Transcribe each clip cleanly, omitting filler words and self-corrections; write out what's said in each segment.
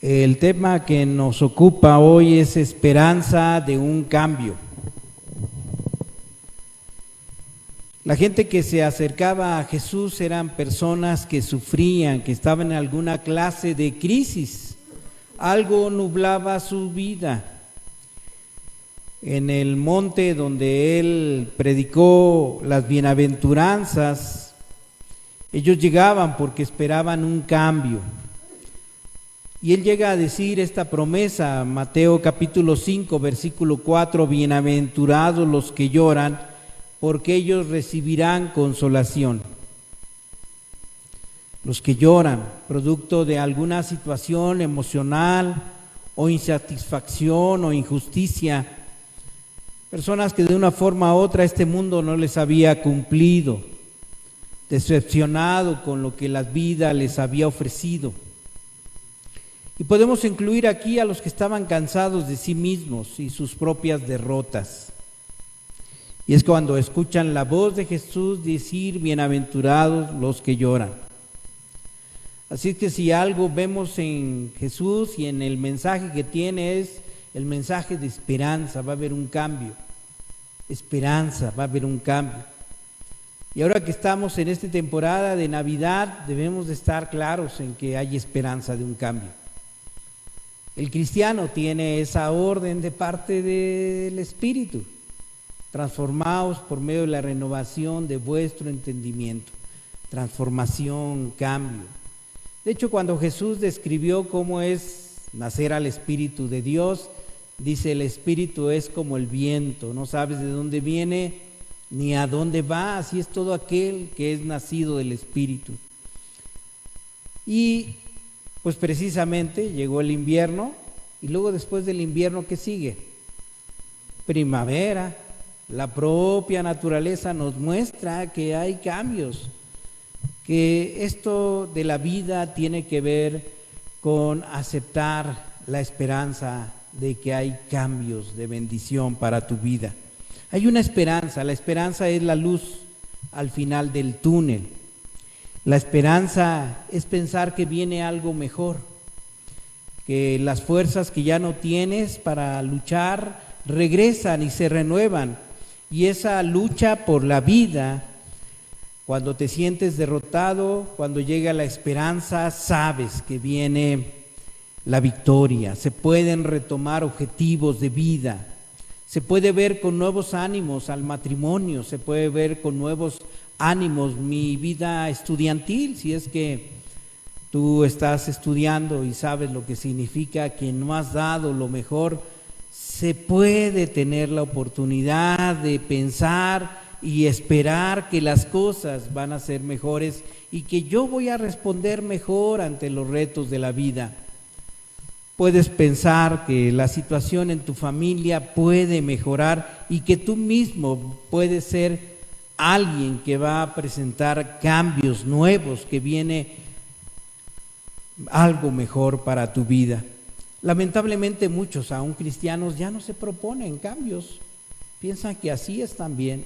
El tema que nos ocupa hoy es esperanza de un cambio. La gente que se acercaba a Jesús eran personas que sufrían, que estaban en alguna clase de crisis. Algo nublaba su vida. En el monte donde él predicó las bienaventuranzas, ellos llegaban porque esperaban un cambio. Y él llega a decir esta promesa, Mateo capítulo 5, versículo 4, bienaventurados los que lloran, porque ellos recibirán consolación. Los que lloran, producto de alguna situación emocional o insatisfacción o injusticia, personas que de una forma u otra este mundo no les había cumplido, decepcionado con lo que la vida les había ofrecido. Y podemos incluir aquí a los que estaban cansados de sí mismos y sus propias derrotas. Y es cuando escuchan la voz de Jesús decir, bienaventurados los que lloran. Así que si algo vemos en Jesús y en el mensaje que tiene es el mensaje de esperanza, va a haber un cambio. Esperanza, va a haber un cambio. Y ahora que estamos en esta temporada de Navidad, debemos de estar claros en que hay esperanza de un cambio. El cristiano tiene esa orden de parte del Espíritu. Transformaos por medio de la renovación de vuestro entendimiento. Transformación, cambio. De hecho, cuando Jesús describió cómo es nacer al Espíritu de Dios, dice, el Espíritu es como el viento, no sabes de dónde viene ni a dónde va, así es todo aquel que es nacido del Espíritu. Y pues precisamente llegó el invierno, y luego después del invierno, ¿qué sigue? Primavera. La propia naturaleza nos muestra que hay cambios, que esto de la vida tiene que ver con aceptar la esperanza de que hay cambios de bendición para tu vida. Hay una esperanza, la esperanza es la luz al final del túnel. La esperanza es pensar que viene algo mejor, que las fuerzas que ya no tienes para luchar regresan y se renuevan. Y esa lucha por la vida, cuando te sientes derrotado, cuando llega la esperanza, sabes que viene la victoria. Se pueden retomar objetivos de vida. Se puede ver con nuevos ánimos al matrimonio, se puede ver con nuevos ánimos mi vida estudiantil, si es que tú estás estudiando y sabes lo que significa que no has dado lo mejor, se puede tener la oportunidad de pensar y esperar que las cosas van a ser mejores y que yo voy a responder mejor ante los retos de la vida. Puedes pensar que la situación en tu familia puede mejorar y que tú mismo puedes ser alguien que va a presentar cambios nuevos, que viene algo mejor para tu vida. Lamentablemente muchos, aún cristianos, ya no se proponen cambios, piensan que así están bien.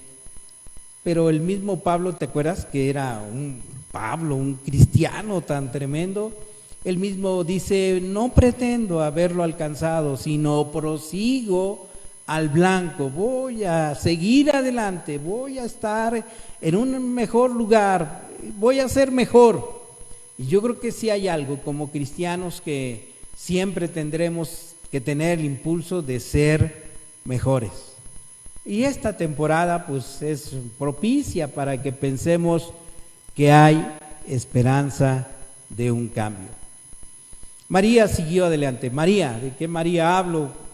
Pero el mismo Pablo, ¿te acuerdas que era un cristiano tan tremendo? Él mismo dice, no pretendo haberlo alcanzado, sino prosigo al blanco, voy a seguir adelante, voy a estar en un mejor lugar, voy a ser mejor. Y yo creo que sí hay algo como cristianos que siempre tendremos que tener el impulso de ser mejores. Y esta temporada pues es propicia para que pensemos que hay esperanza de un cambio. María siguió adelante. María, ¿de qué María hablo?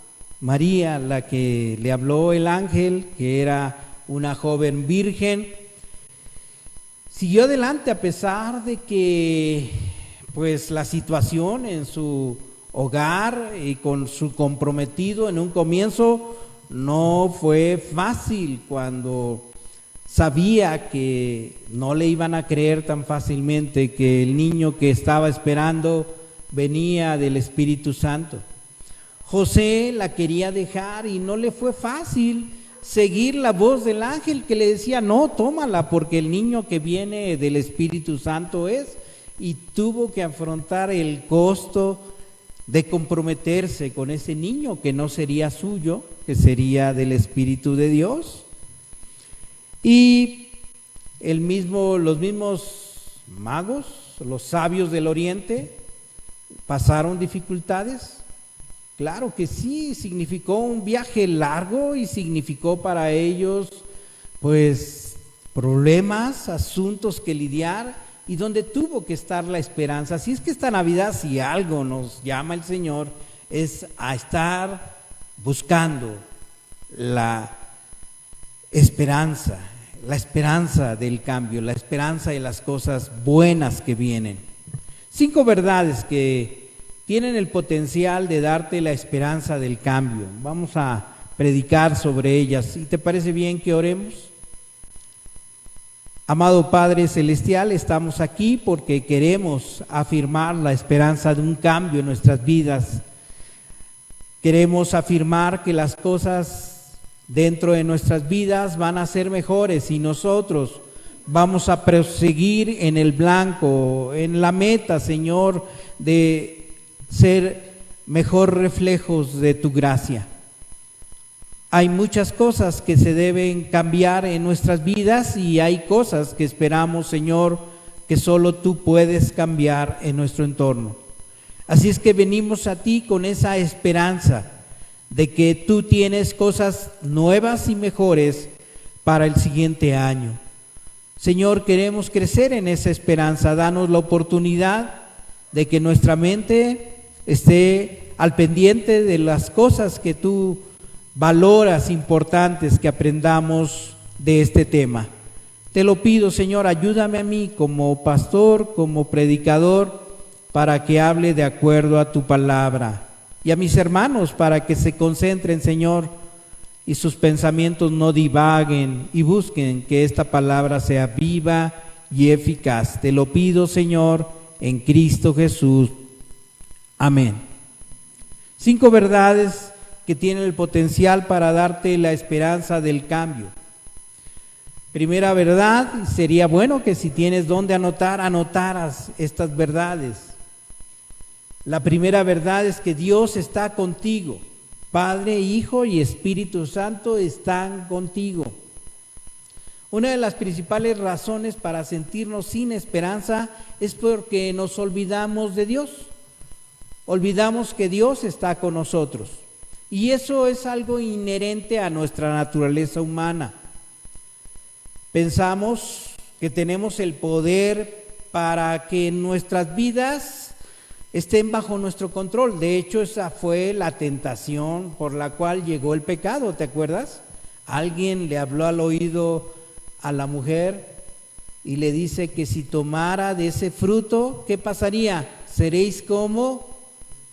María, la que le habló el ángel, que era una joven virgen, siguió adelante a pesar de que pues la situación en su hogar y con su comprometido en un comienzo no fue fácil, cuando sabía que no le iban a creer tan fácilmente que el niño que estaba esperando venía del Espíritu Santo. José la quería dejar y no le fue fácil seguir la voz del ángel que le decía, no, tómala porque el niño que viene del Espíritu Santo es, y tuvo que afrontar el costo de comprometerse con ese niño que no sería suyo, que sería del Espíritu de Dios. Y los mismos magos, los sabios del Oriente, pasaron dificultades. Claro que sí, significó un viaje largo y significó para ellos pues problemas, asuntos que lidiar, y donde tuvo que estar la esperanza. Así es que esta Navidad, si algo nos llama el Señor, es a estar buscando la esperanza del cambio, la esperanza de las cosas buenas que vienen. 5 verdades que tienen el potencial de darte la esperanza del cambio. Vamos a predicar sobre ellas. ¿Y te parece bien que oremos? Amado Padre Celestial, estamos aquí porque queremos afirmar la esperanza de un cambio en nuestras vidas. Queremos afirmar que las cosas dentro de nuestras vidas van a ser mejores y nosotros vamos a proseguir en el blanco, en la meta, Señor, de ser mejor reflejos de tu gracia. Hay muchas cosas que se deben cambiar en nuestras vidas y hay cosas que esperamos, Señor, que solo tú puedes cambiar en nuestro entorno. Así es que venimos a ti con esa esperanza de que tú tienes cosas nuevas y mejores para el siguiente año. Señor, queremos crecer en esa esperanza. Danos la oportunidad de que nuestra mente esté al pendiente de las cosas que tú valoras importantes que aprendamos de este tema. Te lo pido, Señor, ayúdame a mí como pastor, como predicador, para que hable de acuerdo a tu palabra, y a mis hermanos para que se concentren, Señor, y sus pensamientos no divaguen y busquen que esta palabra sea viva y eficaz. Te lo pido, Señor, en Cristo Jesús. Amén. 5 verdades que tienen el potencial para darte la esperanza del cambio. Primera verdad, sería bueno que si tienes dónde anotar, anotaras estas verdades. La primera verdad es que Dios está contigo. Padre, Hijo y Espíritu Santo están contigo. Una de las principales razones para sentirnos sin esperanza es porque nos olvidamos de Dios. Olvidamos que Dios está con nosotros. Y eso es algo inherente a nuestra naturaleza humana. Pensamos que tenemos el poder para que nuestras vidas estén bajo nuestro control. De hecho, esa fue la tentación por la cual llegó el pecado, ¿te acuerdas? Alguien le habló al oído a la mujer y le dice que si tomara de ese fruto, ¿qué pasaría? Seréis como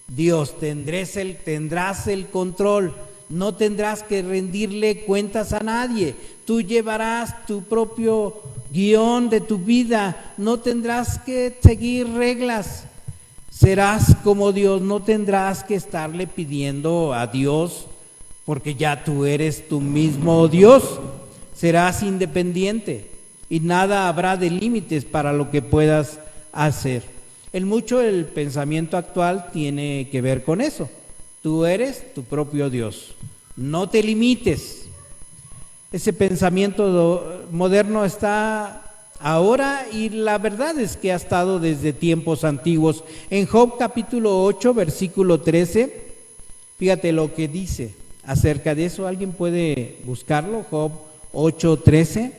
Dios, tendrás el control, no tendrás que rendirle cuentas a nadie, tú llevarás tu propio guión de tu vida, no tendrás que seguir reglas, serás como Dios, no tendrás que estarle pidiendo a Dios porque ya tú eres tu mismo Dios, serás independiente y nada habrá de límites para lo que puedas hacer. En mucho el pensamiento actual tiene que ver con eso. Tú eres tu propio Dios. No te limites. Ese pensamiento moderno está ahora y la verdad es que ha estado desde tiempos antiguos. En Job capítulo 8, versículo 13, fíjate lo que dice acerca de eso. ¿Alguien puede buscarlo? Job 8, 13.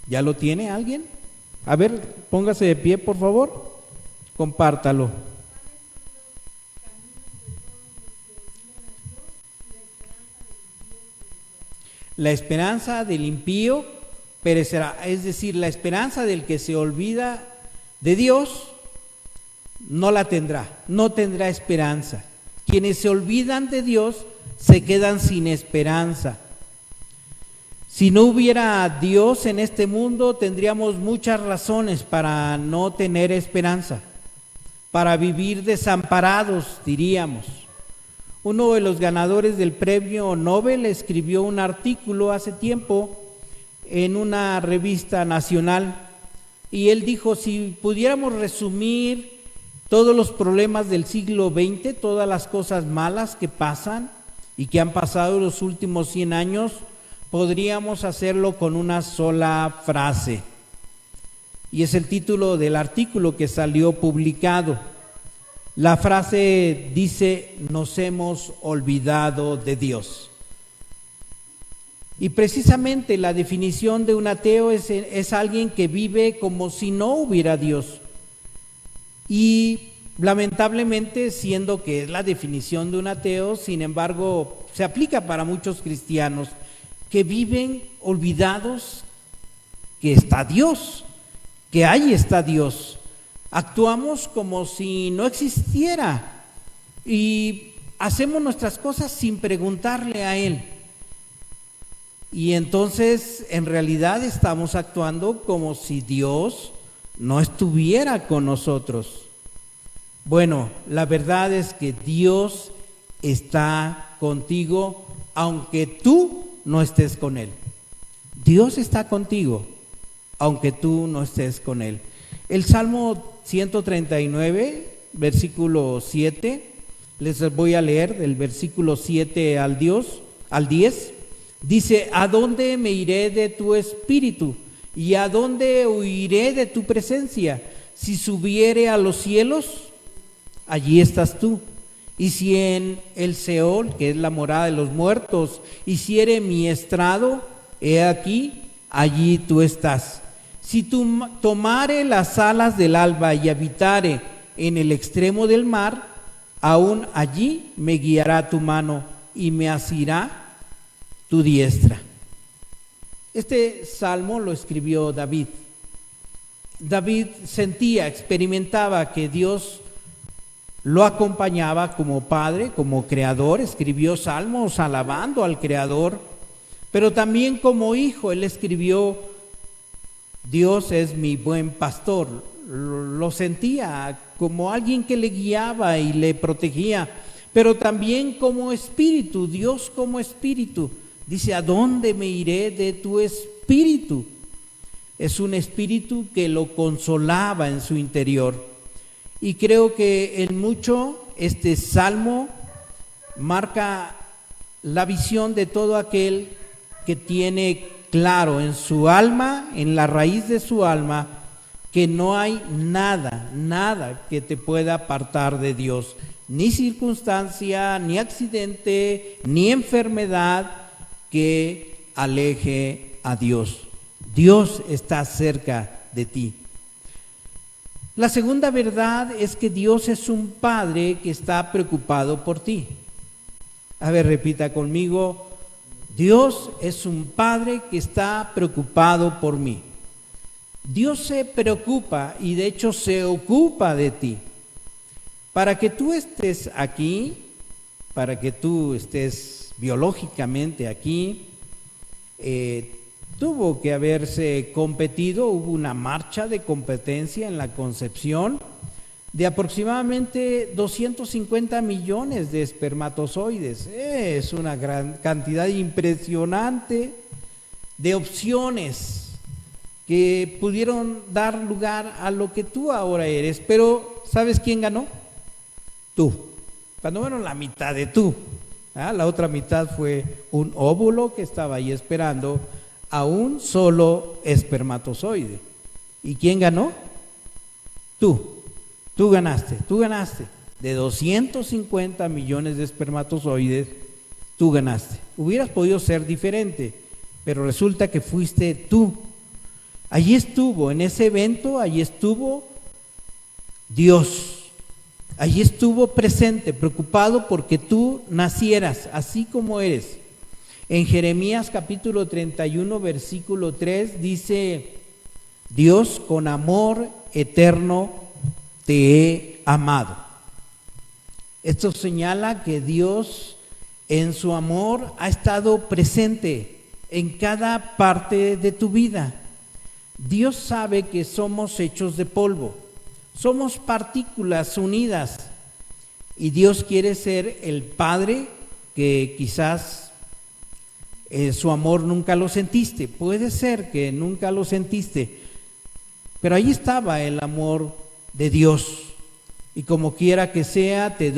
¿Ya lo tiene alguien? A ver, póngase de pie, por favor. Compártalo. La esperanza del impío perecerá. Es decir, la esperanza del que se olvida de Dios no la tendrá, no tendrá esperanza. Quienes se olvidan de Dios se quedan sin esperanza. Si no hubiera Dios en este mundo, tendríamos muchas razones para no tener esperanza, para vivir desamparados, diríamos. Uno de los ganadores del premio Nobel escribió un artículo hace tiempo en una revista nacional y él dijo, si pudiéramos resumir todos los problemas del siglo XX, todas las cosas malas que pasan y que han pasado en los últimos 100 años, podríamos hacerlo con una sola frase. Y es el título del artículo que salió publicado. La frase dice, nos hemos olvidado de Dios. Y precisamente la definición de un ateo es alguien que vive como si no hubiera Dios. Y lamentablemente, siendo que es la definición de un ateo, sin embargo, se aplica para muchos cristianos que viven olvidados que está Dios, que ahí está Dios. Actuamos como si no existiera y hacemos nuestras cosas sin preguntarle a Él. Y entonces, en realidad, estamos actuando como si Dios no estuviera con nosotros. Bueno, la verdad es que Dios está contigo, aunque tú no estés con Él. Dios está contigo, aunque tú no estés con Él. El Salmo 139, versículo 7, les voy a leer del versículo 7 al 10. Dice, ¿a dónde me iré de tu espíritu? ¿Y a dónde huiré de tu presencia? Si subiere a los cielos, allí estás tú. Y si en el Seol, que es la morada de los muertos, hiciere mi estrado, he aquí, allí tú estás. Si tú tomare las alas del alba y habitare en el extremo del mar, aún allí me guiará tu mano y me asirá tu diestra. Este salmo lo escribió David. David sentía, experimentaba que Dios lo acompañaba como padre, como creador. Escribió salmos alabando al creador, pero también como hijo. Él escribió, Dios es mi buen pastor. Lo sentía como alguien que le guiaba y le protegía, pero también como espíritu, Dios como espíritu. Dice, ¿a dónde me iré de tu espíritu? Es un espíritu que lo consolaba en su interior. Y creo que en mucho este salmo marca la visión de todo aquel que tiene claro en su alma, en la raíz de su alma, que no hay nada que te pueda apartar de Dios. Ni circunstancia, ni accidente, ni enfermedad que aleje a Dios. Dios está cerca de ti. La segunda verdad es que Dios es un Padre que está preocupado por ti. A ver, repita conmigo, Dios es un Padre que está preocupado por mí. Dios se preocupa y de hecho se ocupa de ti. Para que tú estés aquí, para que tú estés biológicamente aquí, tuvo que haberse competido, hubo una marcha de competencia en la concepción de aproximadamente 250 millones de espermatozoides. Es una gran cantidad impresionante de opciones que pudieron dar lugar a lo que tú ahora eres. Pero ¿sabes quién ganó? Tú. Cuando menos la mitad de tú. La otra mitad fue un óvulo que estaba ahí esperando a un solo espermatozoide. ¿Y quién ganó? Tú ganaste. De 250 millones de espermatozoides, tú ganaste. Hubieras podido ser diferente, pero resulta que fuiste tú. Allí estuvo, en ese evento, allí estuvo Dios. Allí estuvo presente, preocupado porque tú nacieras así como eres. En Jeremías capítulo 31, versículo 3 dice, Dios con amor eterno te he amado. Esto señala que Dios en su amor ha estado presente en cada parte de tu vida. Dios sabe que somos hechos de polvo. Somos partículas unidas y Dios quiere ser el Padre que quizás su amor nunca lo sentiste. Puede ser que nunca lo sentiste, pero ahí estaba el amor de Dios. Y como quiera que sea, te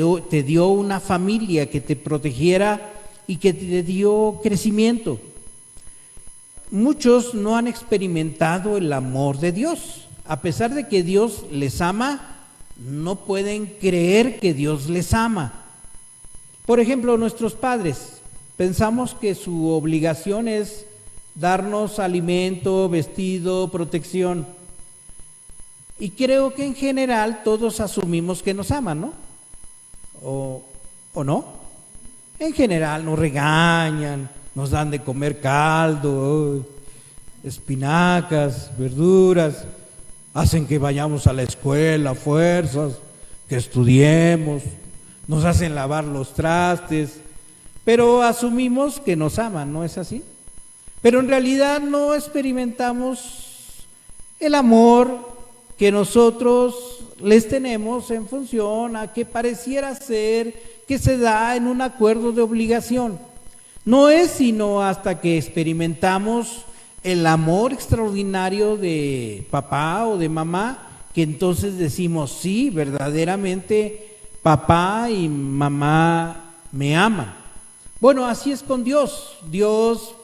dio una familia que te protegiera y que te dio crecimiento. Muchos no han experimentado el amor de Dios. A pesar de que Dios les ama, no pueden creer que Dios les ama. Por ejemplo, nuestros padres, pensamos que su obligación es darnos alimento, vestido, protección. Y creo que en general todos asumimos que nos aman, ¿no? ¿O no? En general nos regañan, nos dan de comer caldo, espinacas, verduras, hacen que vayamos a la escuela a fuerzas, que estudiemos, nos hacen lavar los trastes, pero asumimos que nos aman, ¿no es así? Pero en realidad no experimentamos el amor que nosotros les tenemos en función a que pareciera ser que se da en un acuerdo de obligación. No es sino hasta que experimentamos el amor extraordinario de papá o de mamá que entonces decimos, sí, verdaderamente papá y mamá me aman. Bueno, así es con Dios. Dios,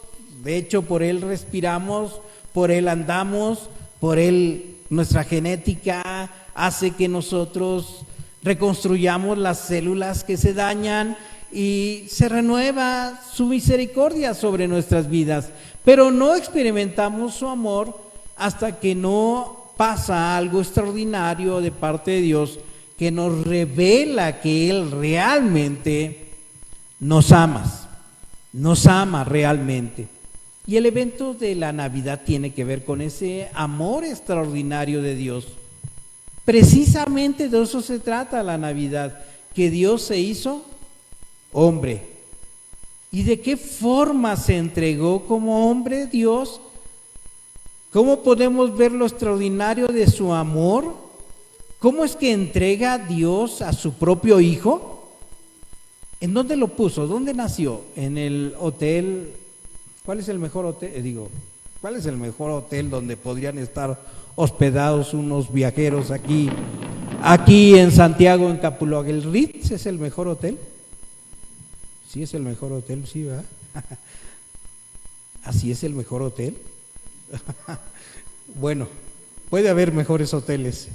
de hecho, por Él respiramos, por Él andamos, por Él nuestra genética hace que nosotros reconstruyamos las células que se dañan y se renueva su misericordia sobre nuestras vidas. Pero no experimentamos su amor hasta que no pasa algo extraordinario de parte de Dios que nos revela que Él realmente nos ama realmente. Y el evento de la Navidad tiene que ver con ese amor extraordinario de Dios. Precisamente de eso se trata la Navidad, que Dios se hizo hombre. ¿Y de qué forma se entregó como hombre Dios? ¿Cómo podemos ver lo extraordinario de su amor? ¿Cómo es que entrega Dios a su propio Hijo? ¿En dónde lo puso? ¿Dónde nació? En el hotel. ¿Cuál es el mejor hotel? ¿Cuál es el mejor hotel donde podrían estar hospedados unos viajeros aquí en Santiago, en Capuluaga? ¿El Ritz es el mejor hotel? Sí, es el mejor hotel, sí, ¿verdad? ¿Así es el mejor hotel? Bueno, puede haber mejores hoteles,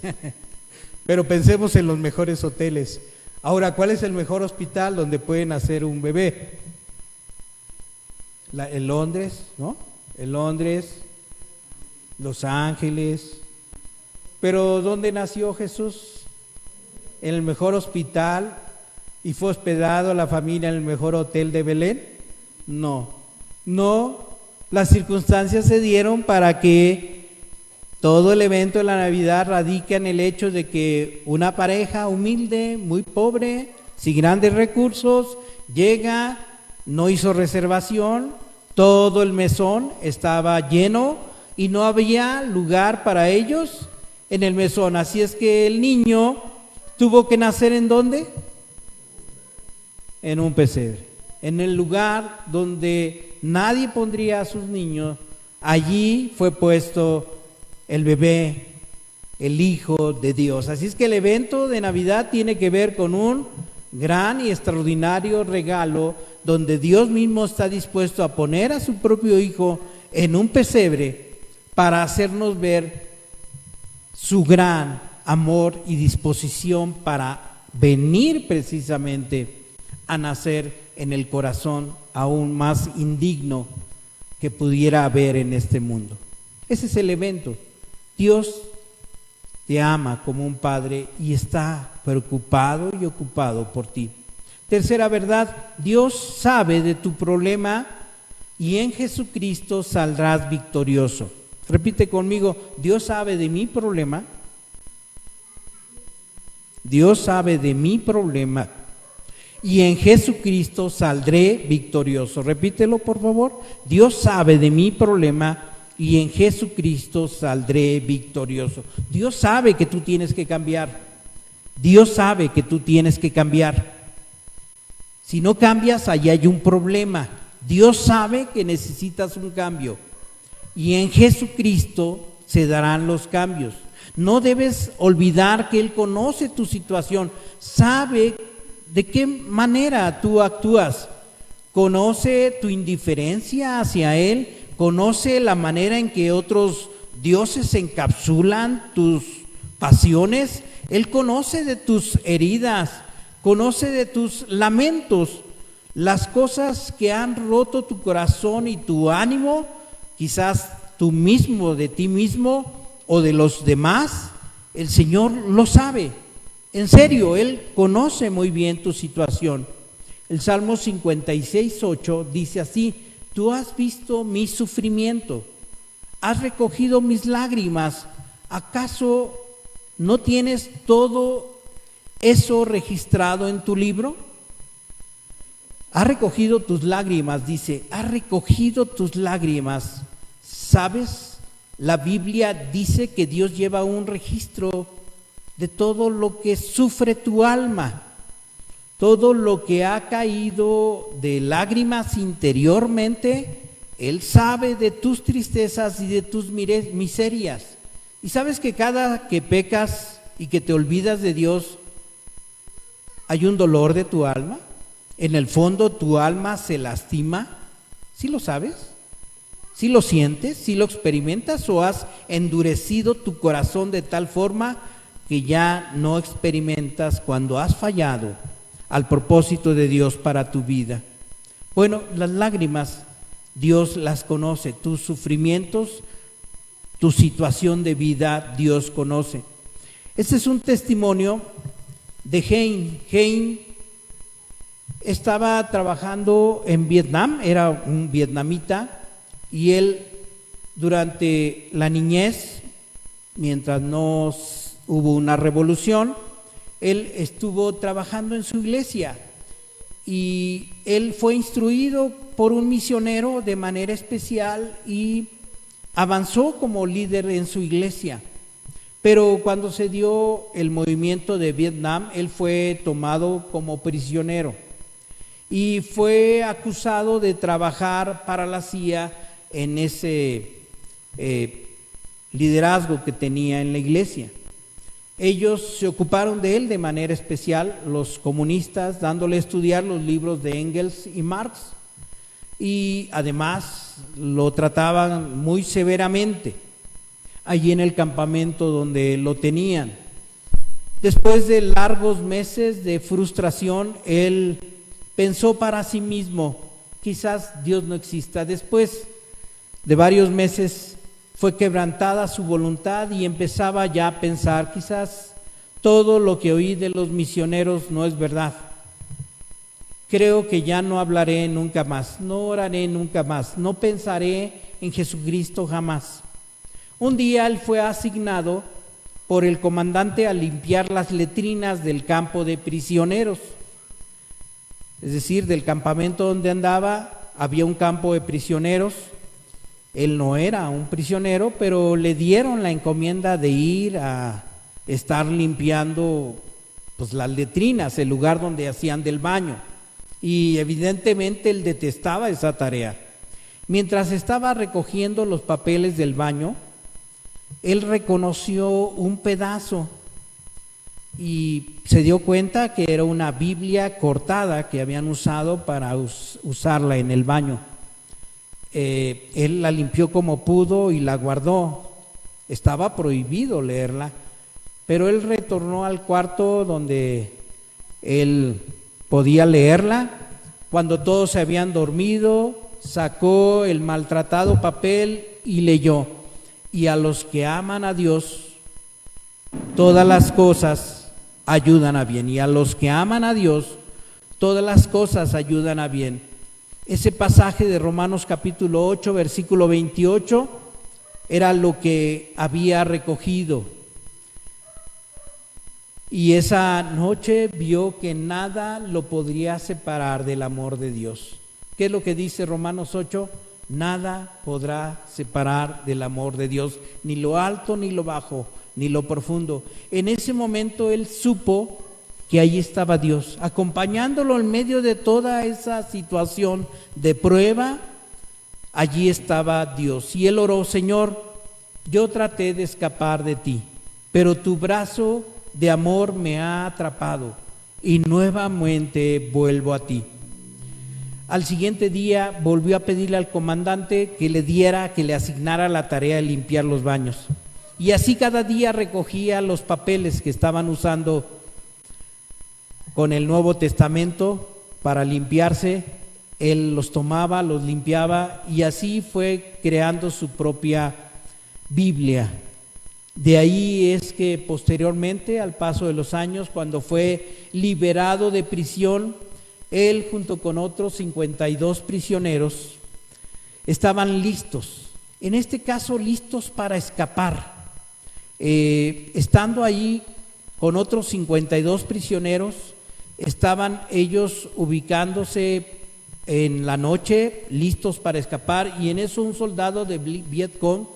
pero pensemos en los mejores hoteles. Ahora, ¿cuál es el mejor hospital donde pueden hacer un bebé? En Londres, ¿no? En Londres, Los Ángeles. Pero ¿dónde nació Jesús? ¿En el mejor hospital y fue hospedado la familia en el mejor hotel de Belén? No, las circunstancias se dieron para que todo el evento de la Navidad radica en el hecho de que una pareja humilde, muy pobre, sin grandes recursos, llega, no hizo reservación, todo el mesón estaba lleno y no había lugar para ellos en el mesón. Así es que el niño tuvo que nacer ¿en dónde? En un pesebre, en el lugar donde nadie pondría a sus niños. Allí fue puesto el bebé, el Hijo de Dios. Así es que el evento de Navidad tiene que ver con un gran y extraordinario regalo donde Dios mismo está dispuesto a poner a su propio Hijo en un pesebre para hacernos ver su gran amor y disposición para venir precisamente a nacer en el corazón aún más indigno que pudiera haber en este mundo. Ese es el evento. Dios te ama como un padre y está preocupado y ocupado por ti. Tercera verdad, Dios sabe de tu problema y en Jesucristo saldrás victorioso. Repite conmigo, Dios sabe de mi problema. Dios sabe de mi problema y en Jesucristo saldré victorioso. Repítelo, por favor. Dios sabe de mi problema y en Jesucristo saldré victorioso. Dios sabe que tú tienes que cambiar. Dios sabe que tú tienes que cambiar. Si no cambias, allí hay un problema. Dios sabe que necesitas un cambio. Y en Jesucristo se darán los cambios. No debes olvidar que Él conoce tu situación, sabe de qué manera tú actúas, conoce tu indiferencia hacia Él, conoce la manera en que otros dioses encapsulan tus pasiones. Él conoce de tus heridas, conoce de tus lamentos, las cosas que han roto tu corazón y tu ánimo, quizás tú mismo, de ti mismo o de los demás. El Señor lo sabe. En serio, Él conoce muy bien tu situación. El Salmo 56:8 dice así: tú has visto mi sufrimiento, has recogido mis lágrimas. ¿Acaso no tienes todo eso registrado en tu libro? Ha recogido tus lágrimas, dice, ha recogido tus lágrimas. ¿Sabes? La Biblia dice que Dios lleva un registro de todo lo que sufre tu alma, todo lo que ha caído de lágrimas interiormente. Él sabe de tus tristezas y de tus miserias. Y sabes que cada que pecas y que te olvidas de Dios, hay un dolor de tu alma. En el fondo tu alma se lastima. ¿Sí lo sabes? ¿Sí lo sientes? ¿Sí lo experimentas? ¿O has endurecido tu corazón de tal forma que ya no experimentas cuando has fallado al propósito de Dios para tu vida? Bueno, las lágrimas Dios las conoce, tus sufrimientos, tu situación de vida Dios conoce. Este es un testimonio de Hein. Hein estaba trabajando en Vietnam, era un vietnamita, y él durante la niñez, mientras no hubo una revolución, él estuvo trabajando en su iglesia y él fue instruido por un misionero de manera especial y avanzó como líder en su iglesia. Pero cuando se dio el movimiento de Vietnam, él fue tomado como prisionero y fue acusado de trabajar para la CIA en ese liderazgo que tenía en la iglesia. Ellos se ocuparon de él de manera especial, los comunistas, dándole a estudiar los libros de Engels y Marx, y además lo trataban muy severamente allí en el campamento donde lo tenían. Después de largos meses de frustración, él pensó para sí mismo: quizás Dios no exista. Después de varios meses fue quebrantada su voluntad y empezaba ya a pensar: quizás todo lo que oí de los misioneros no es verdad. Creo que ya no hablaré nunca más, no oraré nunca más, no pensaré en Jesucristo jamás. Un día él fue asignado por el comandante a limpiar las letrinas del campo de prisioneros. Es decir, del campamento donde andaba había un campo de prisioneros. Él no era un prisionero, pero le dieron la encomienda de ir a estar limpiando pues las letrinas, el lugar donde hacían del baño. Y evidentemente él detestaba esa tarea. Mientras estaba recogiendo los papeles del baño, él reconoció un pedazo y se dio cuenta que era una Biblia cortada que habían usado para usarla en el baño. Él la limpió como pudo y la guardó. Estaba prohibido leerla, pero él retornó al cuarto donde él podía leerla. Cuando todos se habían dormido, sacó el maltratado papel y leyó: y a los que aman a Dios, todas las cosas ayudan a bien. Y a los que aman a Dios, todas las cosas ayudan a bien. Ese pasaje de Romanos capítulo 8, versículo 28, era lo que había recogido. Y esa noche vio que nada lo podría separar del amor de Dios. ¿Qué es lo que dice Romanos 8? Nada podrá separar del amor de Dios, ni lo alto ni lo bajo, ni lo profundo. En ese momento él supo que ahí estaba Dios, acompañándolo en medio de toda esa situación de prueba. Allí estaba Dios y él oró: Señor, yo traté de escapar de ti, pero tu brazo de amor me ha atrapado y nuevamente vuelvo a ti. Al siguiente día volvió a pedirle al comandante que le asignara la tarea de limpiar los baños. Y así cada día recogía los papeles que estaban usando con el Nuevo Testamento para limpiarse. Él los tomaba, los limpiaba y así fue creando su propia Biblia. De ahí es que posteriormente, al paso de los años, cuando fue liberado de prisión, él junto con otros 52 prisioneros estaban listos, en este caso listos para escapar. Estando ahí con otros 52 prisioneros, estaban ellos ubicándose en la noche, listos para escapar, y en eso un soldado de Vietcong,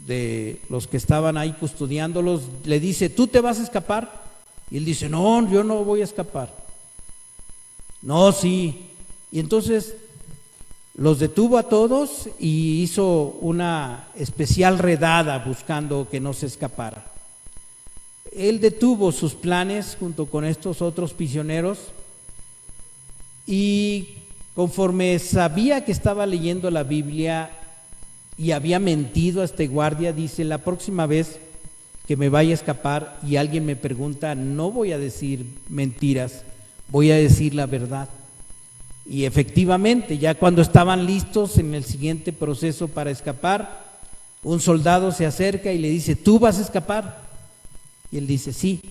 de los que estaban ahí custodiándolos, le dice: ¿tú te vas a escapar? Y él dice: no, yo no voy a escapar. No, sí. Y entonces los detuvo a todos y hizo una especial redada buscando que no se escapara. Él detuvo sus planes junto con estos otros prisioneros y conforme sabía que estaba leyendo la Biblia y había mentido a este guardia, dice: la próxima vez que me vaya a escapar y alguien me pregunta, no voy a decir mentiras, voy a decir la verdad. Y efectivamente, ya cuando estaban listos en el siguiente proceso para escapar, un soldado se acerca y le dice: ¿tú vas a escapar? Y él dice: sí,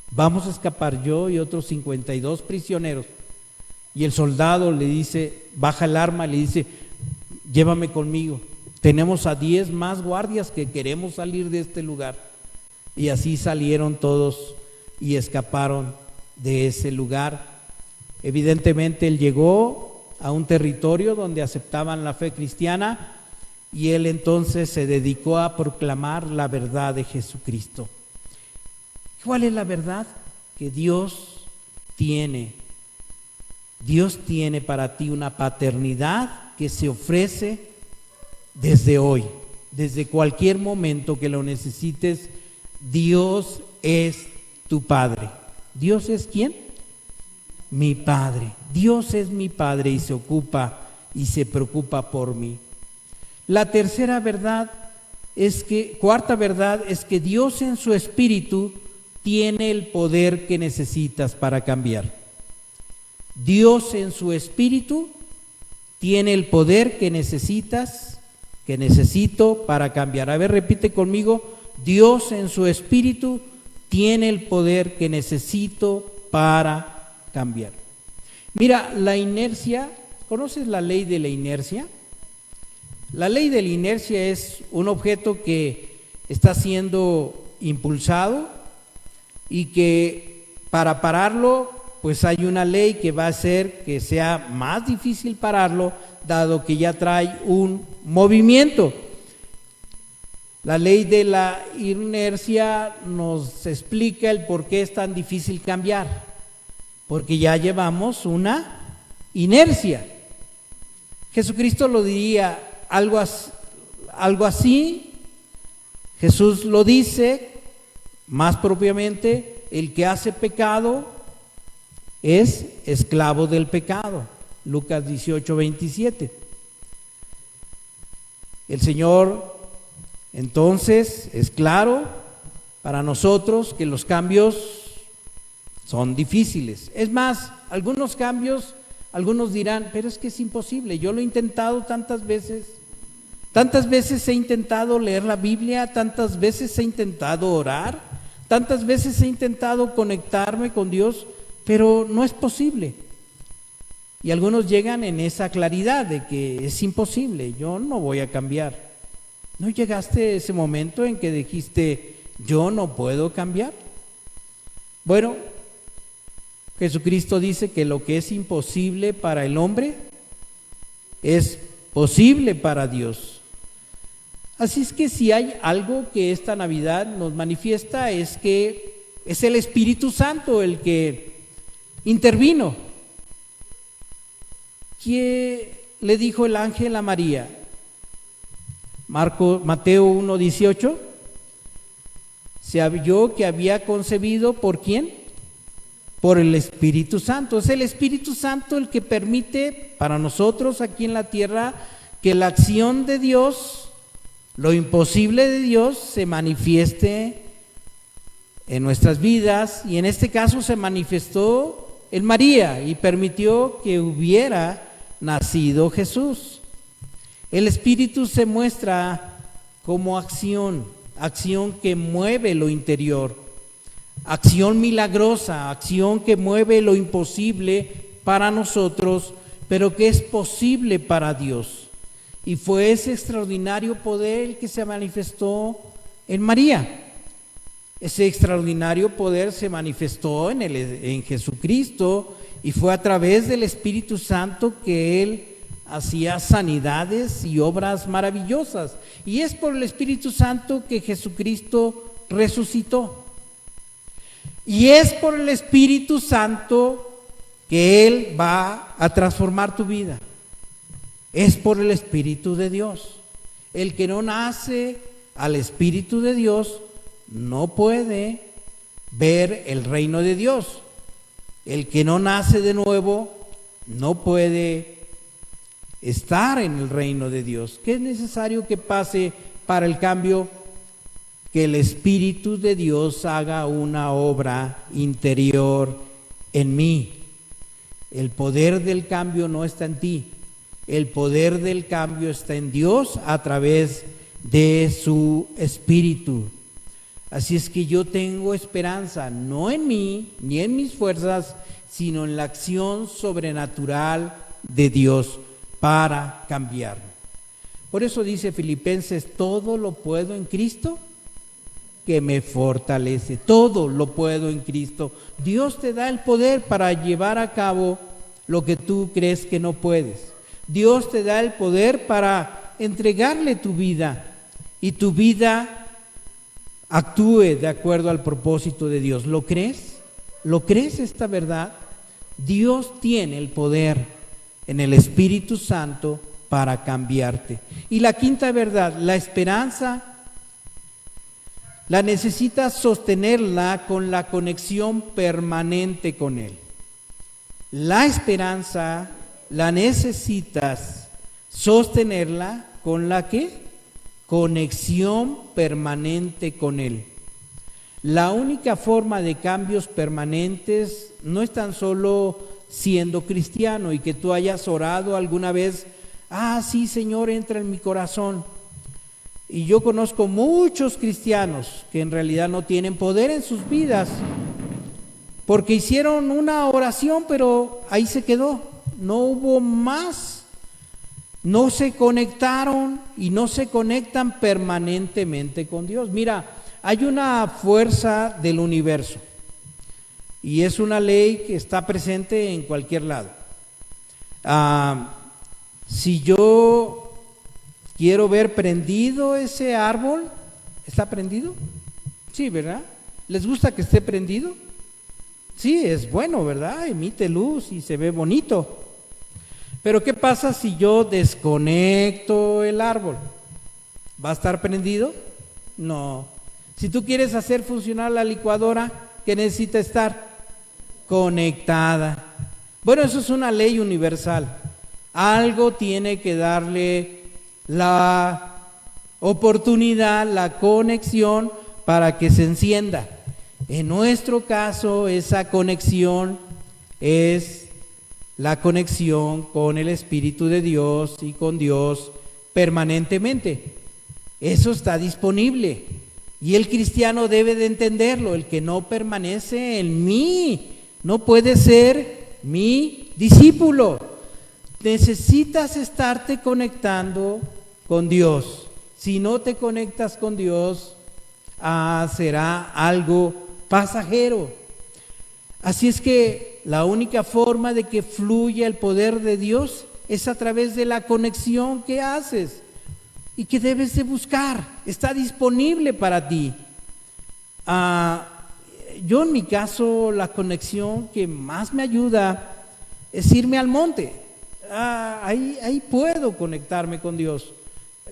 vamos a escapar yo y otros 52 prisioneros. Y el soldado le dice, baja el arma y le dice: llévame conmigo, tenemos a 10 más guardias que queremos salir de este lugar. Y así salieron todos y escaparon de ese lugar. Evidentemente él llegó a un territorio donde aceptaban la fe cristiana y él entonces se dedicó a proclamar la verdad de Jesucristo. ¿Cuál es la verdad? Que Dios tiene para ti una paternidad que se ofrece desde hoy, desde cualquier momento que lo necesites. Dios es tu Padre. ¿Dios es quién? Mi Padre. Dios es mi Padre y se ocupa y se preocupa por mí. La cuarta verdad es que Dios en su Espíritu tiene el poder que necesitas para cambiar. Dios en su Espíritu tiene el poder que necesito para cambiar. A ver, repite conmigo: Dios en su Espíritu tiene el poder que necesito para cambiar. Mira, la inercia, ¿conoces la ley de la inercia? La ley de la inercia es un objeto que está siendo impulsado y que para pararlo, pues hay una ley que va a hacer que sea más difícil pararlo, dado que ya trae un movimiento. La ley de la inercia nos explica el por qué es tan difícil cambiar, porque ya llevamos una inercia. Jesucristo lo diría algo así. Jesús lo dice más propiamente: el que hace pecado es esclavo del pecado. Lucas 18:27. El Señor entonces es claro para nosotros que los cambios son difíciles. Es más, algunos cambios, algunos dirán: pero es que es imposible, yo lo he intentado tantas veces he intentado leer la Biblia, tantas veces he intentado orar, tantas veces he intentado conectarme con Dios, pero no es posible. Y algunos llegan en esa claridad de que es imposible, yo no voy a cambiar. ¿No llegaste a ese momento en que dijiste: yo no puedo cambiar? Bueno, Jesucristo dice que lo que es imposible para el hombre es posible para Dios. Así es que si hay algo que esta Navidad nos manifiesta, es que es el Espíritu Santo el que intervino. ¿Qué le dijo el ángel a María? Mateo 1:18, se halló que había concebido, ¿por quién? Por el Espíritu Santo. Es el Espíritu Santo el que permite para nosotros aquí en la tierra que la acción de Dios, lo imposible de Dios, se manifieste en nuestras vidas, y en este caso se manifestó en María y permitió que hubiera nacido Jesús. El Espíritu se muestra como acción que mueve lo interior, acción milagrosa, acción que mueve lo imposible para nosotros, pero que es posible para Dios. Y fue ese extraordinario poder el que se manifestó en María. Ese extraordinario poder se manifestó en Jesucristo, y fue a través del Espíritu Santo que Él hacía sanidades y obras maravillosas. Y es por el Espíritu Santo que Jesucristo resucitó. Y es por el Espíritu Santo que Él va a transformar tu vida. Es por el Espíritu de Dios. El que no nace al Espíritu de Dios no puede ver el reino de Dios. El que no nace de nuevo no puede estar en el reino de Dios. ¿Qué es necesario que pase para el cambio? Que el Espíritu de Dios haga una obra interior en mí. El poder del cambio no está en ti. El poder del cambio está en Dios a través de su Espíritu. Así es que yo tengo esperanza, no en mí, ni en mis fuerzas, sino en la acción sobrenatural de Dios para cambiarme. Por eso dice Filipenses, todo lo puedo en Cristo que me fortalece. Todo lo puedo en Cristo. Dios te da el poder para llevar a cabo lo que tú crees que no puedes. Dios te da el poder para entregarle tu vida, y tu vida actúe de acuerdo al propósito de Dios. ¿Lo crees? ¿Lo crees esta verdad? Dios tiene el poder en el Espíritu Santo para cambiarte. Y la quinta verdad, la esperanza la necesitas sostenerla con la conexión permanente con Él. La esperanza la necesitas sostenerla con la ¿qué? Conexión permanente con Él. La única forma de cambios permanentes no es tan solo siendo cristiano y que tú hayas orado alguna vez, sí, Señor, entra en mi corazón. Y yo conozco muchos cristianos que en realidad no tienen poder en sus vidas porque hicieron una oración, pero ahí se quedó, no hubo más. No se conectaron y no se conectan permanentemente con Dios. Mira, hay una fuerza del universo y es una ley que está presente en cualquier lado. Si yo quiero ver prendido ese árbol, ¿está prendido? Sí, ¿verdad? ¿Les gusta que esté prendido? Sí, es bueno, ¿verdad? Emite luz y se ve bonito. Pero ¿qué pasa si yo desconecto el árbol? ¿Va a estar prendido? No. Si tú quieres hacer funcionar la licuadora, ¿qué necesita estar? Conectada. Bueno, eso es una ley universal. Algo tiene que darle la oportunidad, la conexión para que se encienda. En nuestro caso, esa conexión es la conexión con el Espíritu de Dios y con Dios permanentemente. Eso está disponible y el cristiano debe de entenderlo. El que no permanece en mí no puede ser mi discípulo. Necesitas estarte conectando con Dios. Si no te conectas con Dios, será algo pasajero. Así es que la única forma de que fluya el poder de Dios es a través de la conexión que haces y que debes de buscar. Está disponible para ti. Yo en mi caso, la conexión que más me ayuda es irme al monte. Ahí puedo conectarme con Dios.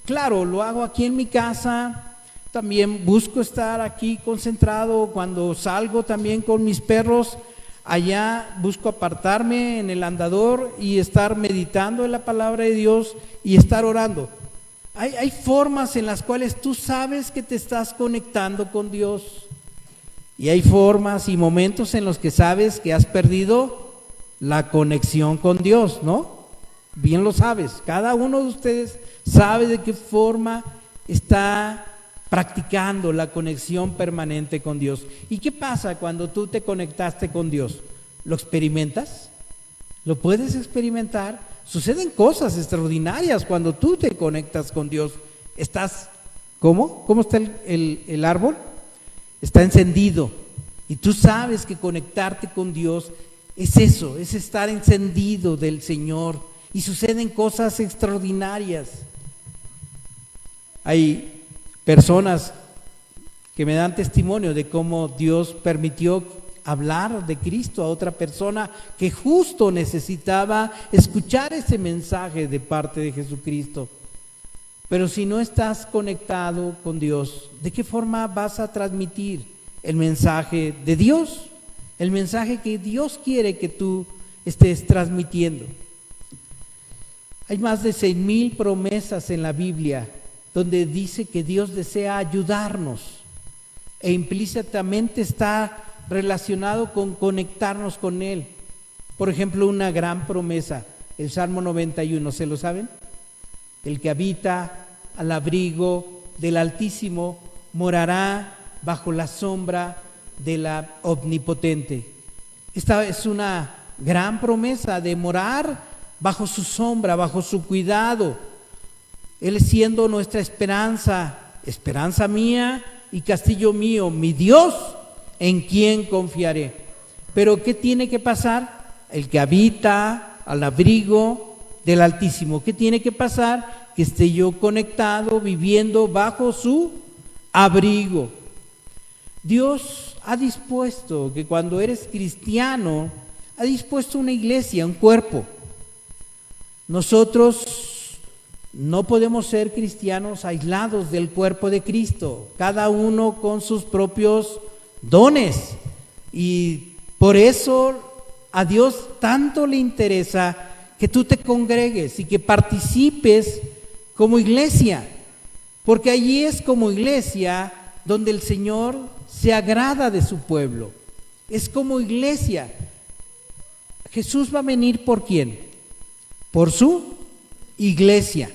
Claro, lo hago aquí en mi casa, también busco estar aquí concentrado. Cuando salgo también con mis perros, allá busco apartarme en el andador y estar meditando en la palabra de Dios y estar orando. Hay formas en las cuales tú sabes que te estás conectando con Dios, y hay formas y momentos en los que sabes que has perdido la conexión con Dios, ¿no? Bien lo sabes, cada uno de ustedes sabe de qué forma está practicando la conexión permanente con Dios. ¿Y qué pasa cuando tú te conectaste con Dios? ¿Lo experimentas? ¿Lo puedes experimentar? Suceden cosas extraordinarias cuando tú te conectas con Dios. Estás, ¿cómo? ¿Cómo está el árbol? Está encendido. Y tú sabes que conectarte con Dios es eso, es estar encendido del Señor. Y suceden cosas extraordinarias. Hay personas que me dan testimonio de cómo Dios permitió hablar de Cristo a otra persona que justo necesitaba escuchar ese mensaje de parte de Jesucristo. Pero si no estás conectado con Dios, ¿de qué forma vas a transmitir el mensaje de Dios? El mensaje que Dios quiere que tú estés transmitiendo. Hay más de 6,000 promesas en la Biblia donde dice que Dios desea ayudarnos, e implícitamente está relacionado con conectarnos con Él. Por ejemplo, una gran promesa, el Salmo 91, ¿se lo saben? El que habita al abrigo del Altísimo morará bajo la sombra de la Omnipotente. Esta es una gran promesa de morar bajo su sombra, bajo su cuidado. Él siendo nuestra esperanza, esperanza mía y castillo mío, mi Dios, en quien confiaré. Pero ¿qué tiene que pasar? El que habita al abrigo del Altísimo. ¿Qué tiene que pasar? Que esté yo conectado, viviendo bajo su abrigo. Dios ha dispuesto que cuando eres cristiano, ha dispuesto una iglesia, un cuerpo. Nosotros no podemos ser cristianos aislados del cuerpo de Cristo, cada uno con sus propios dones, y por eso a Dios tanto le interesa que tú te congregues y que participes como iglesia, porque allí es como iglesia donde el Señor se agrada de su pueblo. Es como iglesia. Jesús va a venir ¿por quién? Por su iglesia,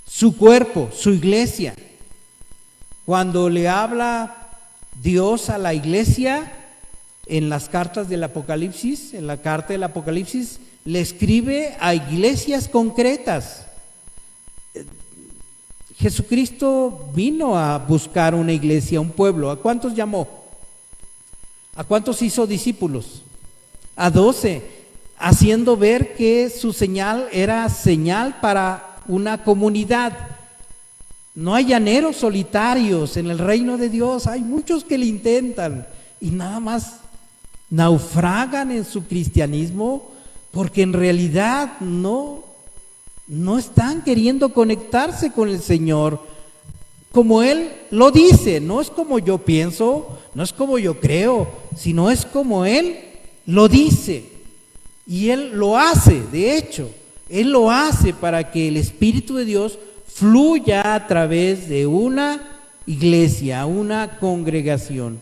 su cuerpo, su iglesia. Cuando le habla Dios a la iglesia en las cartas del Apocalipsis, en la carta del Apocalipsis, le escribe a iglesias concretas. Jesucristo vino a buscar una iglesia, un pueblo. ¿A cuántos llamó? ¿A cuántos hizo discípulos? A 12, haciendo ver que su señal era señal para una comunidad. No hay llaneros solitarios en el reino de Dios. Hay muchos que le intentan y nada más naufragan en su cristianismo porque en realidad no están queriendo conectarse con el Señor como Él lo dice. No es como yo pienso, no es como yo creo, sino es como Él lo dice. Y Él lo hace, de hecho, Él lo hace para que el Espíritu de Dios fluya a través de una iglesia, una congregación.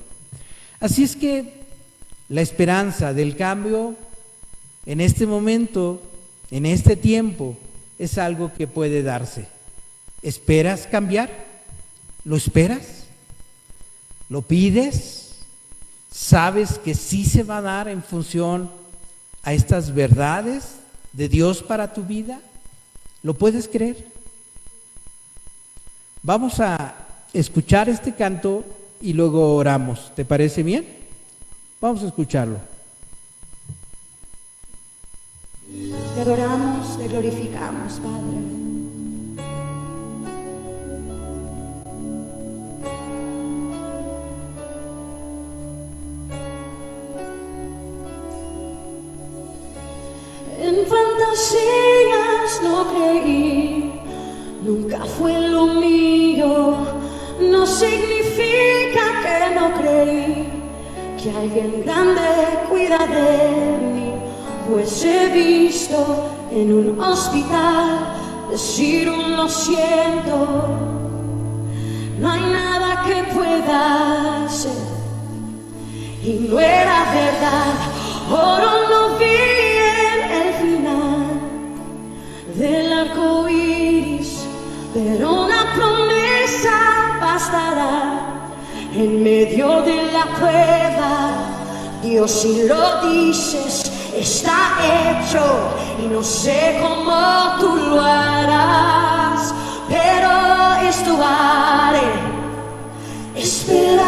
Así es que la esperanza del cambio en este momento, en este tiempo, es algo que puede darse. ¿Esperas cambiar? ¿Lo esperas? ¿Lo pides? ¿Sabes que sí se va a dar en función a estas verdades de Dios para tu vida? ¿Lo puedes creer? Vamos a escuchar este canto y luego oramos. ¿Te parece bien? Vamos a escucharlo. Te adoramos, te glorificamos, Padre. En fantasías no creí, nunca fue lo significa que no creí que alguien grande cuida de mí, pues he visto en un hospital decir un lo siento. No hay nada que pueda hacer y no era verdad. Oro no vi en el final del arco iris, pero una promesa bastará en medio de la prueba. Dios, si lo dices, está hecho, y no sé cómo tú lo harás, pero esto haré, esperar.